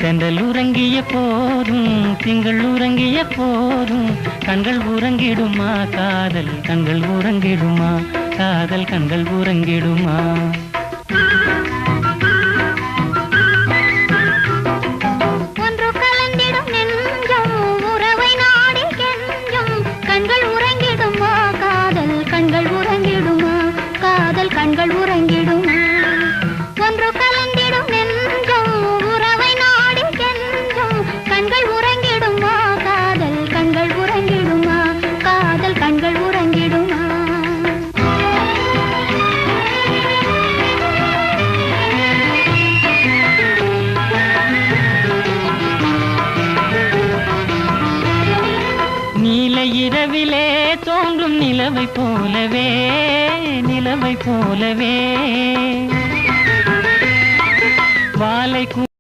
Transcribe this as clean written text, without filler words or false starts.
தென்றல் உறங்கிய போதும் திங்கள் உறங்கிய போதும் கண்கள் உறங்கிடுமா காதல் கண்கள் உறங்கிடுமா காதல் கண்கள் உறங்கிடுமா கண்கள் உறங்கிடுமா ஒன்று கலந்திடும் நெஞ்சம் உறவை நாடி கெஞ்சும் கண்கள் உறங்கிடுமா காதல் கண்கள் உறங்கிடுமா காதல் கண்கள் உறங்கிடுமா நீல இரவிலே தோன்றும் நிலவை போலவே நிலவை போலவே வாலை